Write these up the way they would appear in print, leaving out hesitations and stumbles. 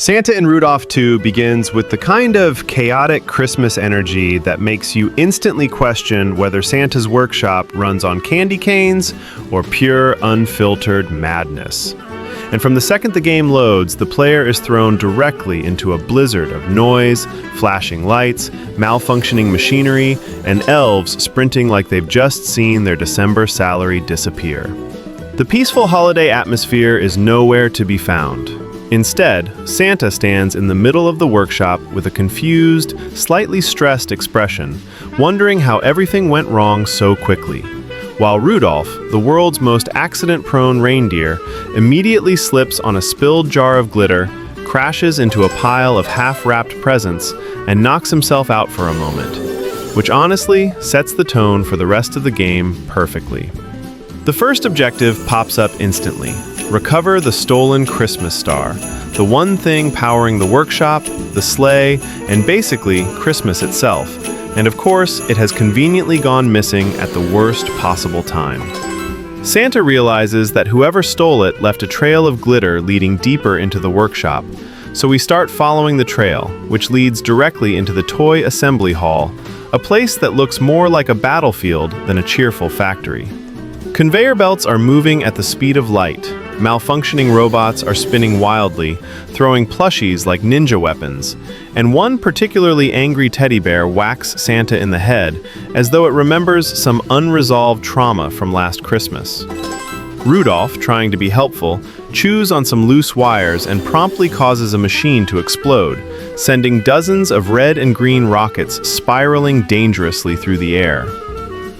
Santa and Rudolph 2 begins with the kind of chaotic Christmas energy that makes you instantly question whether Santa's workshop runs on candy canes or pure, unfiltered madness. And from the second the game loads, the player is thrown directly into a blizzard of noise, flashing lights, malfunctioning machinery, and elves sprinting like they've just seen their December salary disappear. The peaceful holiday atmosphere is nowhere to be found. Instead, Santa stands in the middle of the workshop with a confused, slightly stressed expression, wondering how everything went wrong so quickly, while Rudolph, the world's most accident-prone reindeer, immediately slips on a spilled jar of glitter, crashes into a pile of half-wrapped presents, and knocks himself out for a moment, which honestly sets the tone for the rest of the game perfectly. The first objective pops up instantly. Recover the stolen Christmas star, the one thing powering the workshop, the sleigh, and basically Christmas itself. And of course, it has conveniently gone missing at the worst possible time. Santa realizes that whoever stole it left a trail of glitter leading deeper into the workshop, so we start following the trail, which leads directly into the toy assembly hall, a place that looks more like a battlefield than a cheerful factory. Conveyor belts are moving at the speed of light. Malfunctioning robots are spinning wildly, throwing plushies like ninja weapons, and one particularly angry teddy bear whacks Santa in the head as though it remembers some unresolved trauma from last Christmas. Rudolph, trying to be helpful, chews on some loose wires and promptly causes a machine to explode, sending dozens of red and green rockets spiraling dangerously through the air.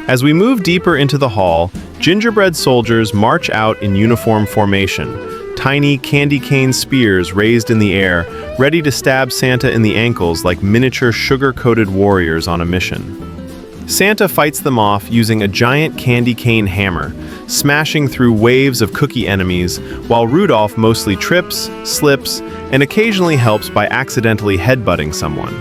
As we move deeper into the hall, gingerbread soldiers march out in uniform formation, tiny candy cane spears raised in the air, ready to stab Santa in the ankles like miniature sugar-coated warriors on a mission. Santa fights them off using a giant candy cane hammer, smashing through waves of cookie enemies, while Rudolph mostly trips, slips, and occasionally helps by accidentally headbutting someone.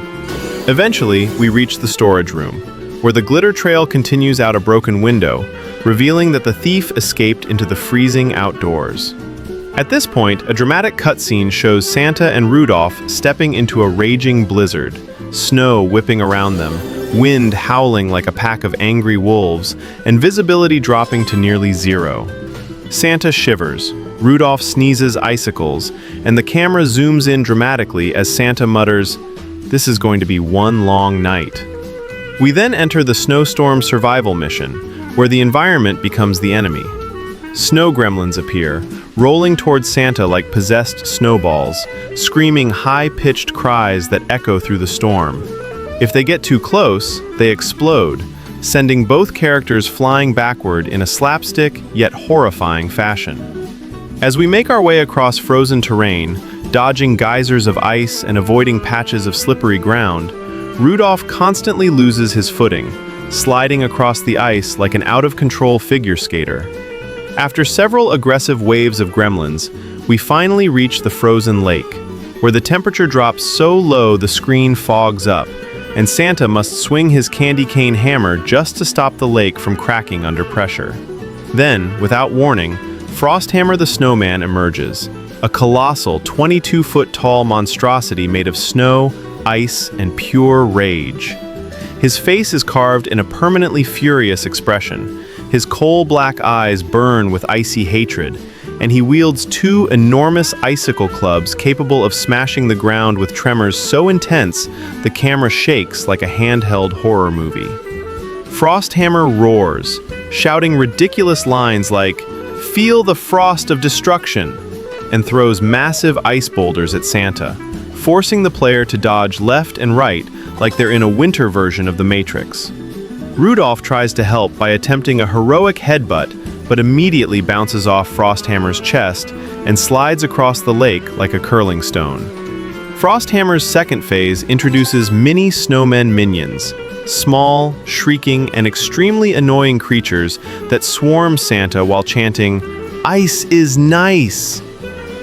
Eventually, we reach the storage room, where the glitter trail continues out a broken window, revealing that the thief escaped into the freezing outdoors. At this point, a dramatic cutscene shows Santa and Rudolph stepping into a raging blizzard, snow whipping around them, wind howling like a pack of angry wolves, and visibility dropping to nearly zero. Santa shivers, Rudolph sneezes icicles, and the camera zooms in dramatically as Santa mutters, "This is going to be one long night." We then enter the snowstorm survival mission, where the environment becomes the enemy. Snow gremlins appear, rolling towards Santa like possessed snowballs, screaming high-pitched cries that echo through the storm. If they get too close, they explode, sending both characters flying backward in a slapstick yet horrifying fashion. As we make our way across frozen terrain, dodging geysers of ice and avoiding patches of slippery ground, Rudolph constantly loses his footing, sliding across the ice like an out-of-control figure skater. After several aggressive waves of gremlins, we finally reach the frozen lake, where the temperature drops so low the screen fogs up, and Santa must swing his candy cane hammer just to stop the lake from cracking under pressure. Then, without warning, Frosthammer the Snowman emerges, a colossal 22-foot-tall monstrosity made of snow, ice, and pure rage. His face is carved in a permanently furious expression. His coal-black eyes burn with icy hatred, and he wields two enormous icicle clubs capable of smashing the ground with tremors so intense the camera shakes like a handheld horror movie. Frosthammer roars, shouting ridiculous lines like, "Feel the frost of destruction," and throws massive ice boulders at Santa, forcing the player to dodge left and right like they're in a winter version of The Matrix. Rudolph tries to help by attempting a heroic headbutt, but immediately bounces off Frosthammer's chest and slides across the lake like a curling stone. Frosthammer's second phase introduces mini snowmen minions, small, shrieking, and extremely annoying creatures that swarm Santa while chanting, "Ice is nice!"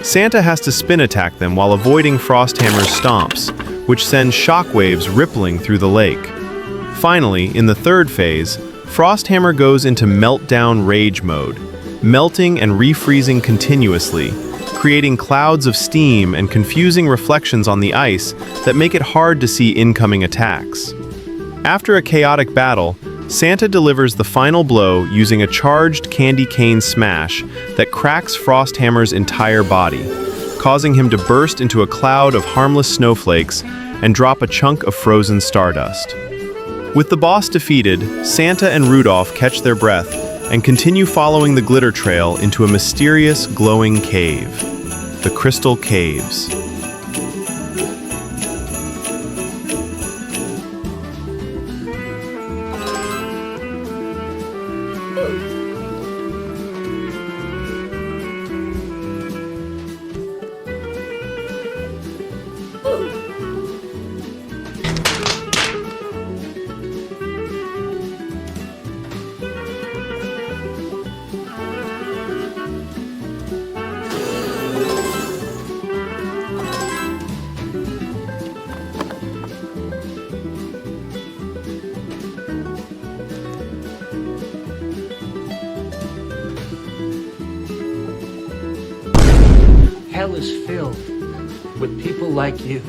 Santa has to spin attack them while avoiding Frosthammer's stomps, which send shockwaves rippling through the lake. Finally, in the third phase, Frosthammer goes into meltdown rage mode, melting and refreezing continuously, creating clouds of steam and confusing reflections on the ice that make it hard to see incoming attacks. After a chaotic battle, Santa delivers the final blow using a charged candy cane smash that cracks Frosthammer's entire body, causing him to burst into a cloud of harmless snowflakes and drop a chunk of frozen stardust. With the boss defeated, Santa and Rudolph catch their breath and continue following the glitter trail into a mysterious, glowing cave, the Crystal Caves. Hell is filled with people like you.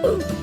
Ooh.